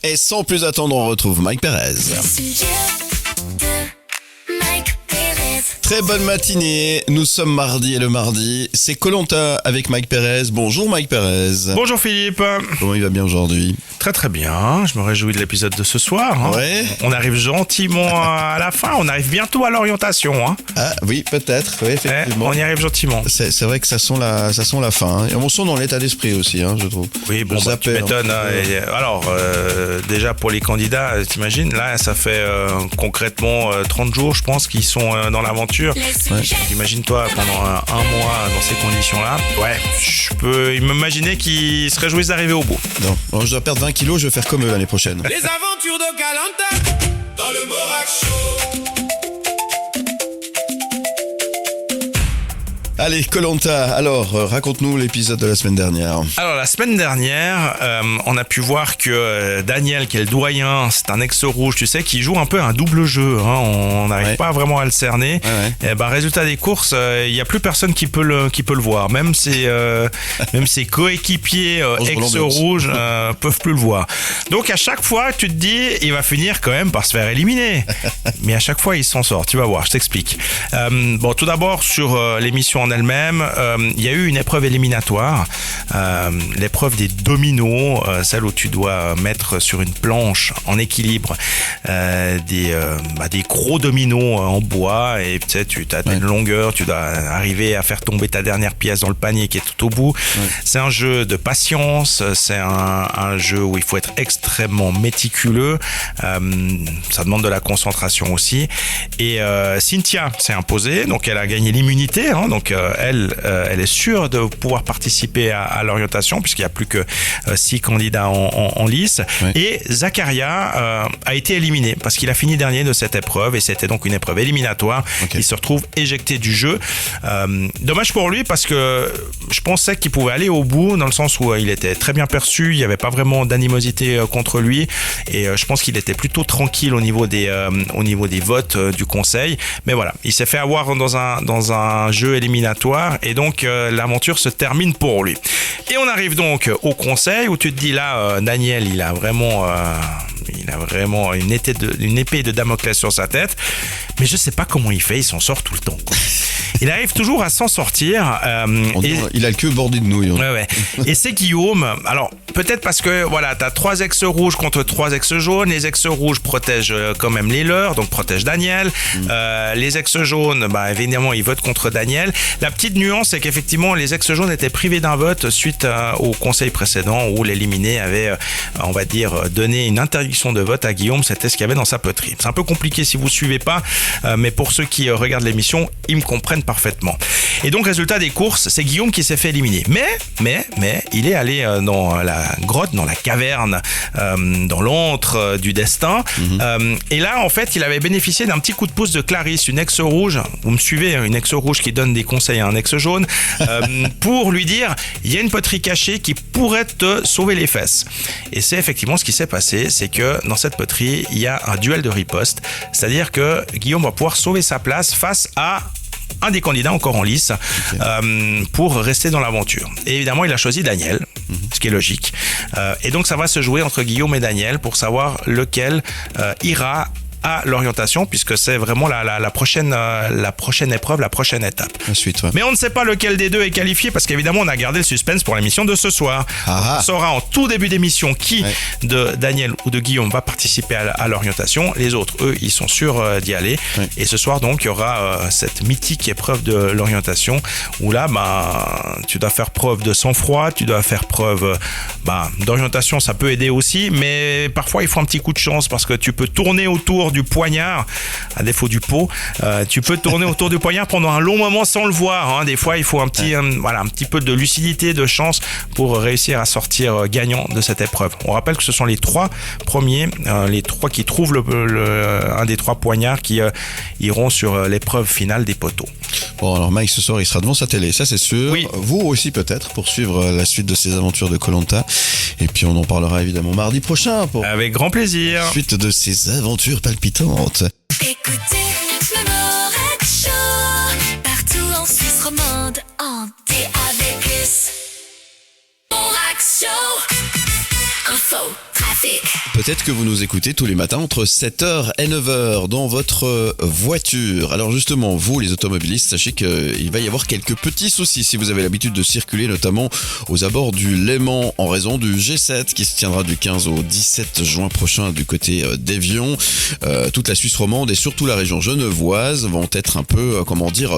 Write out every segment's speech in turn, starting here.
Et sans plus attendre, on retrouve Mike Perez. Très bonne matinée, nous sommes mardi et le mardi, c'est Koh-Lanta avec Mike Perez. Bonjour Mike Perez. Bonjour Philippe. Comment il va bien aujourd'hui? Très très bien, je me réjouis de l'épisode de ce soir. Hein. Ouais. On arrive gentiment à la fin, on arrive bientôt à l'orientation. Hein. Ah oui, peut-être, oui, effectivement. On y arrive gentiment. C'est vrai que ça sent la fin. Hein. Et on sent dans l'état d'esprit aussi, hein, je trouve. Oui, bon, tu m'étonnes. Alors, déjà pour les candidats, t'imagines, là, ça fait concrètement 30 jours, je pense, qu'ils sont dans l'aventure. Ouais. Imagine-toi pendant un mois dans ces conditions-là. Ouais, je peux m'imaginer qu'ils se réjouissent d'arriver au bout. Non, alors, je dois perdre 20 kilos, je vais faire comme eux l'année prochaine. Les aventures de Koh-Lanta dans le Morak Show. Allez, Koh-Lanta, alors raconte-nous l'épisode de la semaine dernière. Alors la semaine dernière, on a pu voir que Daniel, qui est le doyen, c'est un ex-rouge, tu sais, qui joue un peu un double jeu. Hein, on n'arrive pas vraiment à le cerner. Et ben, résultat des courses, il n'y a plus personne qui peut le voir. Même ses coéquipiers ex-rouges peuvent plus le voir. Donc à chaque fois, tu te dis, il va finir quand même par se faire éliminer. Mais à chaque fois, il s'en sort. Tu vas voir, je t'explique. Bon, tout d'abord sur l'émission en elle-même, il y a eu une épreuve éliminatoire, l'épreuve des dominos, celle où tu dois mettre sur une planche en équilibre des gros dominos en bois, et tu sais, tu as une longueur, tu dois arriver à faire tomber ta dernière pièce dans le panier qui est tout au bout. C'est un jeu de patience, c'est un jeu où il faut être extrêmement méticuleux, ça demande de la concentration aussi, et Cynthia s'est imposée, donc elle a gagné l'immunité, hein, donc elle est sûre de pouvoir participer à l'orientation puisqu'il n'y a plus que 6 candidats en lice. Et Zakaria a été éliminé parce qu'il a fini dernier de cette épreuve et c'était donc une épreuve éliminatoire. Il se retrouve éjecté du jeu. Dommage pour lui parce que je pensais qu'il pouvait aller au bout dans le sens où il était très bien perçu, il n'y avait pas vraiment d'animosité contre lui et je pense qu'il était plutôt tranquille au niveau des votes du conseil. Mais voilà, il s'est fait avoir dans un jeu éliminatoire et donc l'aventure se termine pour lui. Et on arrive donc au conseil où tu te dis là, Daniel, il a vraiment une épée de Damoclès sur sa tête, mais je sais pas comment il fait, il s'en sort tout le temps, quoi. Il arrive toujours à s'en sortir. Il a le queue bordé de nouilles. Ouais. Et c'est Guillaume. Alors, peut-être parce que, voilà, t'as 3 ex-rouges contre 3 ex-jaunes. Les ex-rouges protègent quand même les leurs, donc protègent Daniel. Les ex-jaunes, bah, évidemment, ils votent contre Daniel. La petite nuance, c'est qu'effectivement, les ex-jaunes étaient privés d'un vote suite au conseil précédent où l'éliminé avait, on va dire, donné une interdiction de vote à Guillaume. C'était ce qu'il y avait dans sa poterie. C'est un peu compliqué si vous suivez pas, mais pour ceux qui regardent l'émission, ils me comprennent parfaitement. Et donc, résultat des courses, c'est Guillaume qui s'est fait éliminer. Mais, il est allé dans la grotte, dans la caverne, dans l'antre du destin. Et là, en fait, il avait bénéficié d'un petit coup de pouce de Clarisse, une ex-rouge. Vous me suivez, une ex-rouge qui donne des conseils à un ex-jaune, pour lui dire, il y a une poterie cachée qui pourrait te sauver les fesses. Et c'est effectivement ce qui s'est passé, c'est que dans cette poterie, il y a un duel de riposte. C'est-à-dire que Guillaume va pouvoir sauver sa place face à un des candidats encore en lice pour rester dans l'aventure. Et évidemment, il a choisi Daniel, ce qui est logique. Et donc, ça va se jouer entre Guillaume et Daniel pour savoir lequel ira à l'orientation, puisque c'est vraiment la prochaine épreuve, la prochaine étape. La suite, Mais on ne sait pas lequel des deux est qualifié, parce qu'évidemment, on a gardé le suspense pour l'émission de ce soir. On saura en tout début d'émission qui de Daniel ou de Guillaume va participer à l'orientation. Les autres, eux, ils sont sûrs d'y aller. Et ce soir, donc, il y aura cette mythique épreuve de l'orientation, où là, tu dois faire preuve de sang-froid, tu dois faire preuve d'orientation, ça peut aider aussi, mais parfois, il faut un petit coup de chance, parce que tu peux tourner autour du poignard, à défaut du pot, tu peux tourner autour du poignard pendant un long moment sans le voir, hein. Des fois il faut un petit peu de lucidité, de chance pour réussir à sortir gagnant de cette épreuve. On rappelle que ce sont les 3 premiers, les 3 qui trouvent un des 3 poignards qui iront sur l'épreuve finale des poteaux. Bon, alors Mike, ce soir, il sera devant sa télé, ça c'est sûr. Oui. Vous aussi peut-être, pour suivre la suite de ces aventures de Koh-Lanta. Et puis on en parlera évidemment mardi prochain pour Avec grand plaisir. la suite de ces aventures palpitantes. Écoutez le Morak Show partout en Suisse romande en DAB+. Morak Show, info, trafic. peut-être que vous nous écoutez tous les matins entre 7h et 9h dans votre voiture. Alors justement, vous les automobilistes, sachez qu'il va y avoir quelques petits soucis si vous avez l'habitude de circuler, notamment aux abords du Léman en raison du G7 qui se tiendra du 15 au 17 juin prochain du côté d'Évian. Toute la Suisse romande et surtout la région genevoise vont être un peu,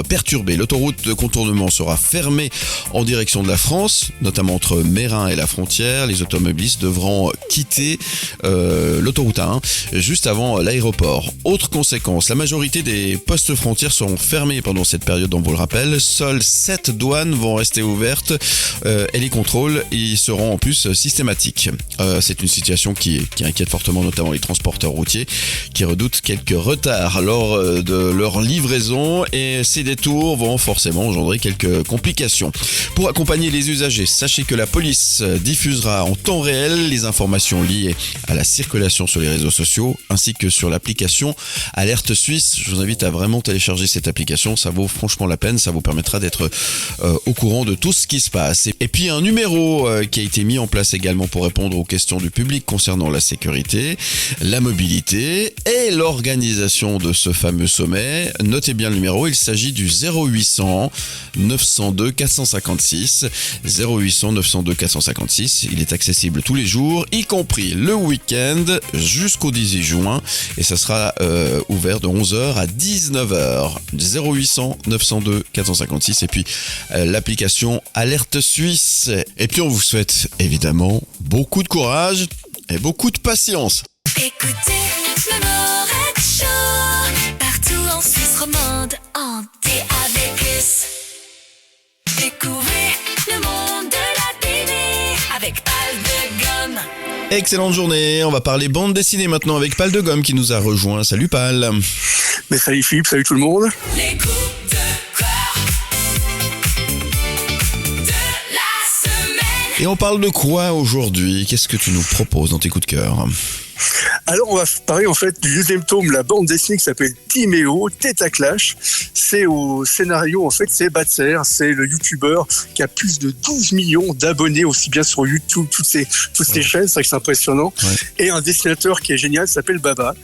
perturbées. L'autoroute de contournement sera fermée en direction de la France, notamment entre Mérin et la frontière. Les automobilistes devront quitter l'autoroute A1 juste avant l'aéroport. Autre conséquence, la majorité des postes frontières seront fermés pendant cette période, on vous le rappelle. Seules 7 douanes vont rester ouvertes et les contrôles y seront en plus systématiques. C'est une situation qui inquiète fortement notamment les transporteurs routiers qui redoutent quelques retards lors de leur livraison et ces détours vont forcément engendrer quelques complications. Pour accompagner les usagers, sachez que la police diffusera en temps réel les informations liées à la circulation sur les réseaux sociaux ainsi que sur l'application Alerte Suisse. Je vous invite à vraiment télécharger cette application, ça vaut franchement la peine, ça vous permettra d'être au courant de tout ce qui se passe. Et puis un numéro qui a été mis en place également pour répondre aux questions du public concernant la sécurité, la mobilité et l'organisation de ce fameux sommet. Notez bien le numéro, il s'agit du 0800 902 456. 0800 902 456. Il est accessible tous les jours, y compris le week-end jusqu'au 18 juin et ça sera ouvert de 11h à 19h. 0800 902 456 et puis l'application Alerte Suisse. Et puis on vous souhaite évidemment beaucoup de courage et beaucoup de patience. Écoutez le Morad Show partout en Suisse romande en DAB+. Découvrez le monde de la télé avec Pal de Gomme. Excellente journée, on va parler bande dessinée maintenant avec Pal de Gomme qui nous a rejoint. Salut Pal. Mais salut Philippe, salut tout le monde. Les coups de cœur de la semaine. Et on parle de quoi aujourd'hui? Qu'est-ce que tu nous proposes dans tes coups de cœur? Alors on va parler en fait du deuxième tome, la bande dessinée qui s'appelle Timéo, Tête à Clash. C'est au scénario en fait, c'est Batser, c'est le youtubeur qui a plus de 12 millions d'abonnés aussi bien sur YouTube, toutes ces chaînes, c'est vrai que c'est impressionnant. Ouais. Et un dessinateur qui est génial s'appelle Baba.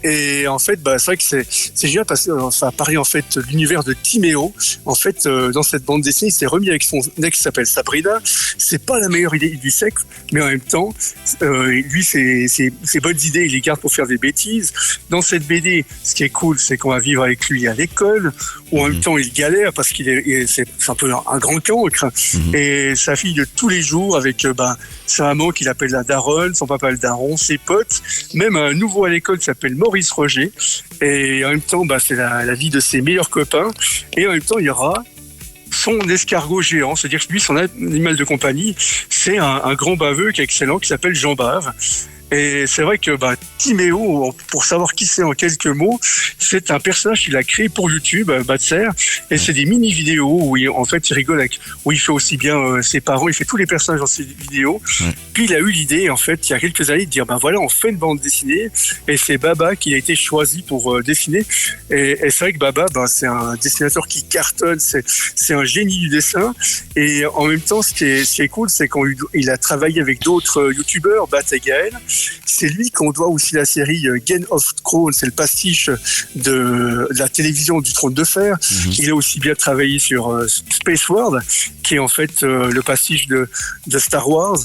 Et en fait, c'est vrai que c'est génial parce que ça apparaît en fait l'univers de Timéo. En fait, dans cette bande dessinée, il s'est remis avec son ex qui s'appelle Sabrina. C'est pas la meilleure idée du siècle, mais en même temps, lui, ses bonnes idées, il les garde pour faire des bêtises. Dans cette BD, ce qui est cool, c'est qu'on va vivre avec lui à l'école, où en même temps, il galère parce c'est un peu un grand cancre. Et sa fille de tous les jours avec sa maman qu'il appelle la daronne, son papa le daron, ses potes, même un nouveau à l'école qui s'appelle Maurice Roger. Et en même temps, c'est la vie de ses meilleurs copains. Et en même temps, il y aura son escargot géant, c'est-à-dire que lui, son animal de compagnie, c'est un grand baveux qui est excellent, qui s'appelle Jean Bave. Et c'est vrai que Timéo, pour savoir qui c'est en quelques mots, c'est un personnage qu'il a créé pour YouTube, Batser, et c'est des mini-vidéos où il rigole où il fait aussi bien ses parents, il fait tous les personnages dans ses vidéos. Puis il a eu l'idée, en fait, il y a quelques années, de dire, voilà, on fait une bande dessinée, et c'est Baba qui a été choisi pour dessiner. Et c'est vrai que Baba, c'est un dessinateur qui cartonne, c'est un génie du dessin, et en même temps, ce qui est cool, c'est qu'il a travaillé avec d'autres youtubeurs, Bat et Gaël. C'est lui qu'on doit aussi la série Game of Thrones, c'est le pastiche de la télévision du Trône de Fer. Il a aussi bien travaillé sur Space World, qui est en fait le pastiche de Star Wars.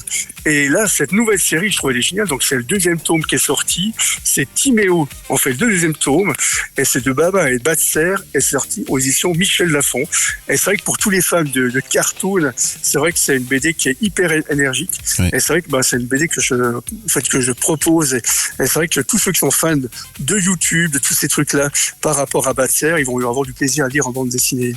Et là, cette nouvelle série, je trouve elle est géniale. Donc c'est le deuxième tome qui est sorti. C'est Timéo, en fait, le deuxième tome. Et c'est de Baba et Batser, et c'est sorti aux éditions Michel Lafon. Et c'est vrai que pour tous les fans de cartoon, c'est vrai que c'est une BD qui est hyper énergique. Oui. Et c'est vrai que c'est une BD que je propose. Et c'est vrai que tous ceux qui sont fans de YouTube, de tous ces trucs-là, par rapport à Batser, ils vont avoir du plaisir à lire en bande dessinée.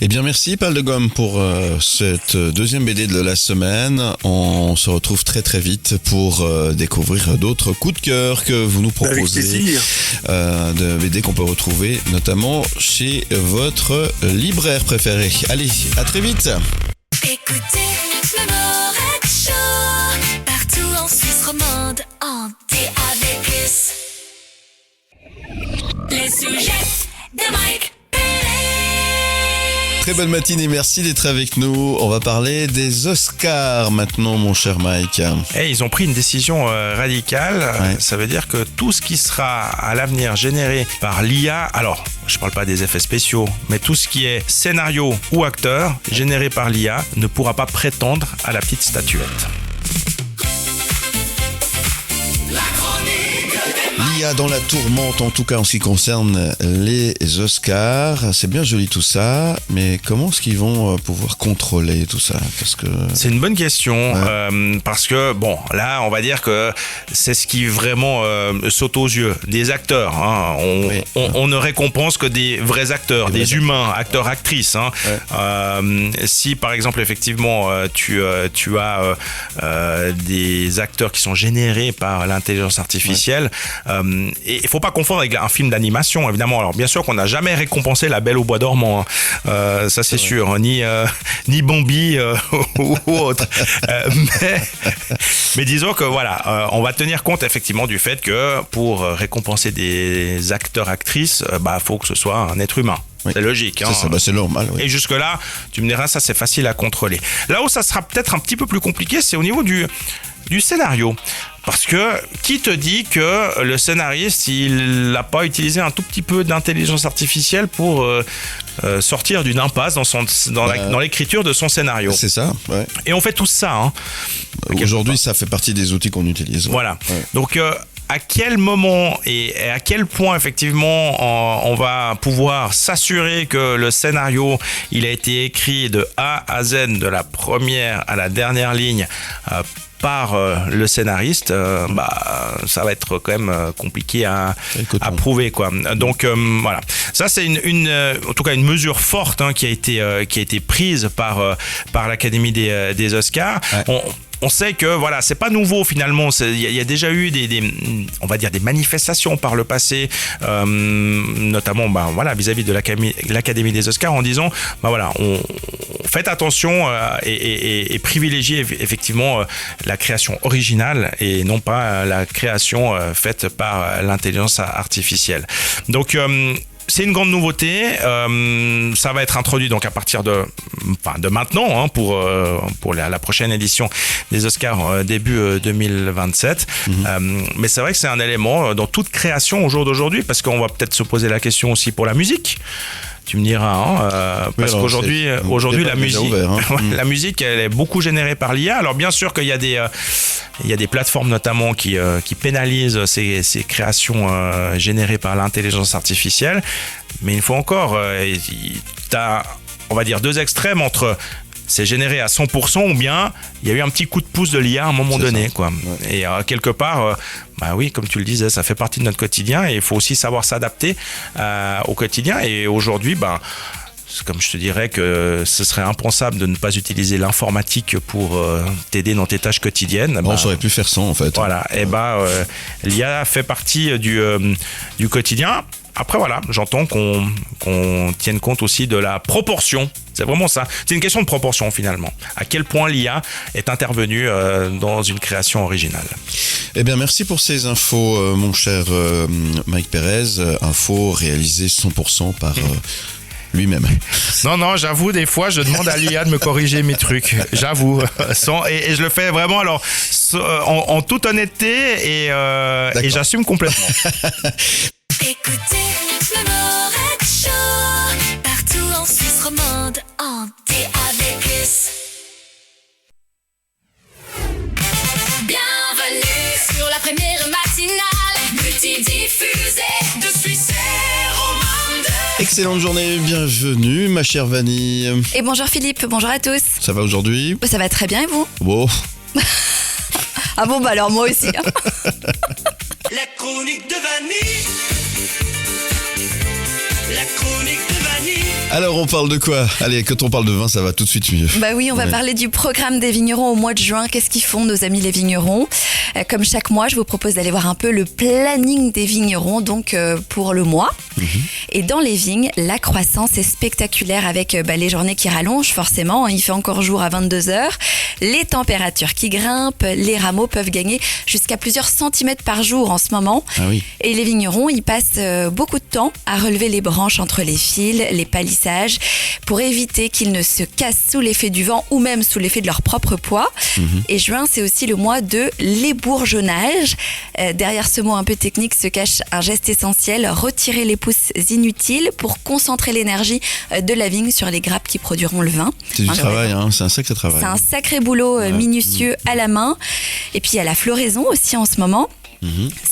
Eh bien, merci Pal de Gomme pour cette deuxième BD de la semaine. On se retrouve très très vite pour découvrir d'autres coups de cœur que vous nous proposez. De BD qu'on peut retrouver notamment chez votre libraire préféré. Allez, à très vite. Écoutez le Morad Show partout en Suisse romande en DAB+. Les sujets de Mike. Très bonne matinée, merci d'être avec nous. On va parler des Oscars maintenant, mon cher Mike. Et ils ont pris une décision radicale. Ouais. Ça veut dire que tout ce qui sera à l'avenir généré par l'IA, alors je parle pas des effets spéciaux, mais tout ce qui est scénario ou acteur généré par l'IA ne pourra pas prétendre à la petite statuette. L'IA dans la tourmente, en tout cas en ce qui concerne les Oscars. C'est bien joli tout ça, mais comment est-ce qu'ils vont pouvoir contrôler tout ça? Parce que... C'est une bonne question, parce que, bon, là, on va dire que c'est ce qui vraiment saute aux yeux. Des acteurs, hein. On ne récompense que des vrais acteurs, des humains, acteurs, actrices. Hein. Si, par exemple, effectivement, tu as des acteurs qui sont générés par l'intelligence artificielle, et il faut pas confondre avec un film d'animation, évidemment. Alors, bien sûr qu'on n'a jamais récompensé La Belle au Bois dormant, hein. Ça c'est sûr, ni Bambi ou autre. Mais disons que voilà, on va tenir compte effectivement du fait que pour récompenser des acteurs, actrices, faut que ce soit un être humain. Oui. C'est logique. Hein. C'est ça, c'est normal. Oui. Et jusque-là, tu me diras, ça c'est facile à contrôler. Là où ça sera peut-être un petit peu plus compliqué, c'est au niveau du scénario. Parce que qui te dit que le scénariste, il n'a pas utilisé un tout petit peu d'intelligence artificielle pour sortir d'une impasse dans l'écriture de son scénario. C'est ça, ouais. Et on fait tout ça. Hein, aujourd'hui, ça fait partie des outils qu'on utilise. Voilà. Ouais. Donc... à quel moment et à quel point effectivement on va pouvoir s'assurer que le scénario il a été écrit de A à Z, de la première à la dernière ligne par le scénariste, ça va être quand même compliqué à prouver, quoi. Donc voilà, ça c'est en tout cas une mesure forte, hein, qui a été prise par l'Académie des Oscars. Ouais. On sait que voilà, c'est pas nouveau finalement. Il y a déjà eu on va dire des manifestations par le passé, notamment vis-à-vis de l'Académie des Oscars, en disant on faites attention et privilégiez effectivement la création originale et non pas la création faite par l'intelligence artificielle. Donc c'est une grande nouveauté, ça va être introduit donc à partir de maintenant, hein, pour la prochaine édition des Oscars début 2027. Mais c'est vrai que c'est un élément dans toute création au jour d'aujourd'hui, parce qu'on va peut-être se poser la question aussi pour la musique. Tu me diras, hein, parce qu'aujourd'hui, la musique, ouvert, hein. La musique, elle est beaucoup générée par l'IA. Alors bien sûr qu'il y a des plateformes notamment qui pénalisent ces créations générées par l'intelligence artificielle. Mais une fois encore, tu as, on va dire, deux extrêmes entre c'est généré à 100% ou bien il y a eu un petit coup de pouce de l'IA à un moment donné, quoi. Ouais. Et quelque part, oui, comme tu le disais, ça fait partie de notre quotidien et il faut aussi savoir s'adapter au quotidien. Et aujourd'hui, comme je te dirais que ce serait impensable de ne pas utiliser l'informatique pour t'aider dans tes tâches quotidiennes. On saurait plus faire sans, en fait. Voilà, et l'IA fait partie du quotidien. Après, voilà, j'entends qu'on tienne compte aussi de la proportion. C'est vraiment ça. C'est une question de proportion, finalement. À quel point l'IA est intervenue dans une création originale. Eh bien, merci pour ces infos, mon cher Mike Pérez. Infos réalisées 100% par... lui-même. Non, j'avoue, des fois, je demande à l'IA de me corriger mes trucs. J'avoue. Et je le fais vraiment en toute honnêteté et j'assume complètement. Écoutez le Morad Show, partout en Suisse romande, en DAB+. Bienvenue sur la première matinale, multidiffusée de Suisse romande. Excellente journée, bienvenue ma chère Vanille. Et bonjour Philippe, bonjour à tous. Ça va aujourd'hui? Ça va très bien et vous? Bon. Ah bon, alors moi aussi. Hein. La chronique de Vanille. La chronique de Vanille. Alors on parle de quoi? Allez, quand on parle de vin, ça va tout de suite mieux. Bah oui, on va parler du programme des vignerons au mois de juin. Qu'est-ce qu'ils font, nos amis les vignerons? Comme chaque mois, je vous propose d'aller voir un peu le planning des vignerons, donc pour le mois. Et dans les vignes, la croissance est spectaculaire avec les journées qui rallongent forcément. Il fait encore jour à 22h. Les températures qui grimpent, les rameaux peuvent gagner jusqu'à plusieurs centimètres par jour en ce moment. Ah oui. Et les vignerons, ils passent beaucoup de temps à relever les branches entre les fils, les palissages, pour éviter qu'ils ne se cassent sous l'effet du vent ou même sous l'effet de leur propre poids. Et juin, c'est aussi le mois de l'ébourgeonnage. Derrière ce mot un peu technique se cache un geste essentiel, retirer les pousses inutiles pour concentrer l'énergie de la vigne sur les grappes qui produiront le vin. C'est du travail, c'est un sacré travail. C'est un sacré boulot minutieux à la main. Et puis il y a la floraison aussi en ce moment.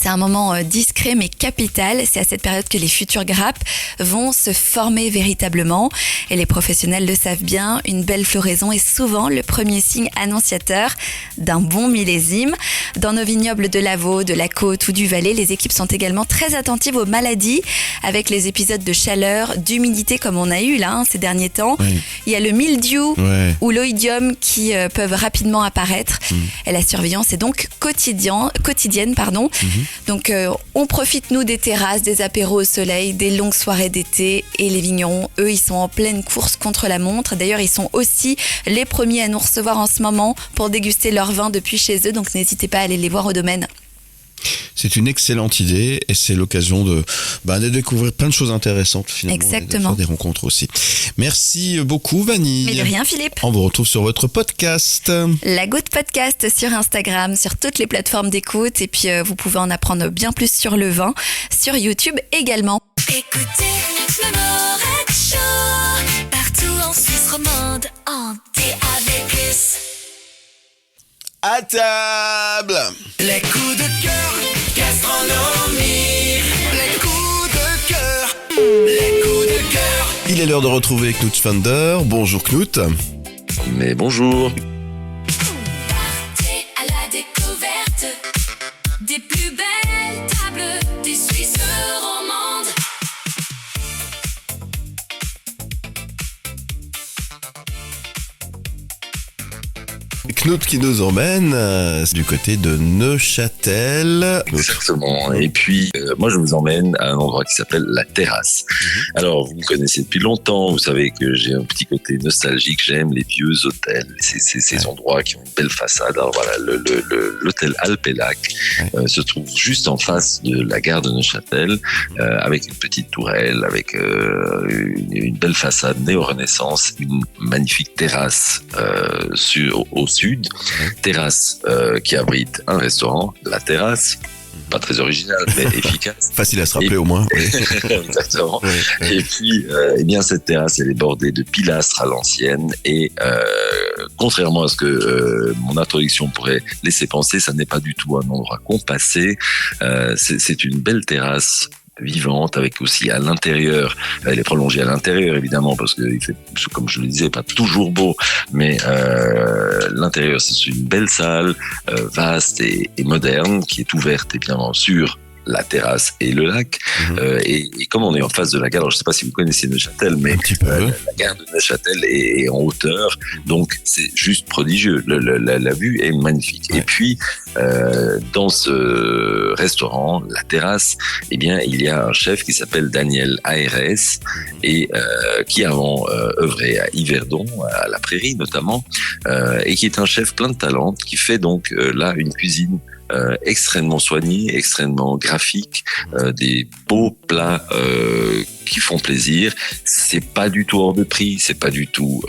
C'est un moment discret mais capital. C'est à cette période que les futures grappes vont se former véritablement. Et les professionnels le savent bien, une belle floraison est souvent le premier signe annonciateur d'un bon millésime. Dans nos vignobles de Lavaux, de la Côte ou du Valais, les équipes sont également très attentives aux maladies avec les épisodes de chaleur, d'humidité comme on a eu là ces derniers temps. Oui. Il y a le mildiou Ouais. ou l'oïdium qui peuvent rapidement apparaître. Et la surveillance est donc quotidienne. Donc on profite nous des terrasses, des apéros au soleil, des longues soirées d'été, et les vignerons, eux, ils sont en pleine course contre la montre. D'ailleurs, ils sont aussi les premiers à nous recevoir en ce moment pour déguster leur vin depuis chez eux, donc n'hésitez pas à aller les voir au domaine. C'est une excellente idée et c'est l'occasion de découvrir plein de choses intéressantes finalement. Exactement. Et de faire des rencontres aussi. Merci beaucoup Vanille. Mais de rien, Philippe. On vous retrouve sur votre podcast. La Goutte Podcast sur Instagram, sur toutes les plateformes d'écoute, et puis vous pouvez en apprendre bien plus sur le vin, sur YouTube également. Écoutez le Morad Show partout en Suisse romande en DAB+. À table. Les coups de cœur, gastronomie. Les coups de cœur, les coups de cœur. Il est l'heure de retrouver Knut Fender. Bonjour Knut. Mais bonjour. Partez à la découverte des plus belles tables des Suisses romandes. Knut qui nous emmène du côté de Neuchâtel. Exactement. Et puis, moi, je vous emmène à un endroit qui s'appelle la Terrasse. Alors, vous me connaissez depuis longtemps. Vous savez que j'ai un petit côté nostalgique. J'aime les vieux hôtels. Ces endroits qui ont une belle façade. Alors voilà, l'hôtel Alpes et Lac se trouve juste en face de la gare de Neuchâtel, avec une petite tourelle, avec une belle façade néo-renaissance, une magnifique terrasse au sud. Terrasse qui abrite un restaurant, la Terrasse, pas très original mais efficace. Facile à se rappeler au moins. Oui. Exactement. Oui. Et puis, cette terrasse, elle est bordée de pilastres à l'ancienne et contrairement à ce que mon introduction pourrait laisser penser, ça n'est pas du tout un endroit compassé. C'est une belle terrasse vivante, avec aussi à l'intérieur, elle est prolongée à l'intérieur évidemment parce que il fait, comme je le disais, pas toujours beau, mais l'intérieur c'est une belle salle vaste et moderne qui est ouverte et bien sur la terrasse et le lac. Et comme on est en face de la gare, alors je ne sais pas si vous connaissez Neuchâtel, mais la gare de Neuchâtel est en hauteur, donc c'est juste prodigieux. La vue est magnifique. Ouais. Et puis, dans ce restaurant, la Terrasse, eh bien, il y a un chef qui s'appelle Daniel Aérès et qui avant œuvrait à Yverdon, à la Prairie notamment, et qui est un chef plein de talent, qui fait donc là une cuisine extrêmement soignés, extrêmement graphiques, des beaux plats qui font plaisir. C'est pas du tout hors de prix, c'est pas du tout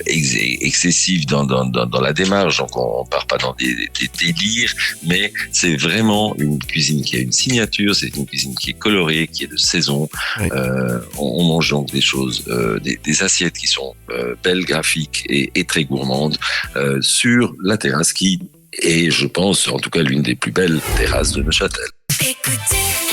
excessif dans la démarche, donc on part pas dans des délires, mais c'est vraiment une cuisine qui a une signature, c'est une cuisine qui est colorée, qui est de saison. Oui. On mange donc des choses, des assiettes qui sont belles, graphiques et très gourmandes sur la terrasse qui est, je pense, en tout cas l'une des plus belles terrasses de Neuchâtel. Écoutez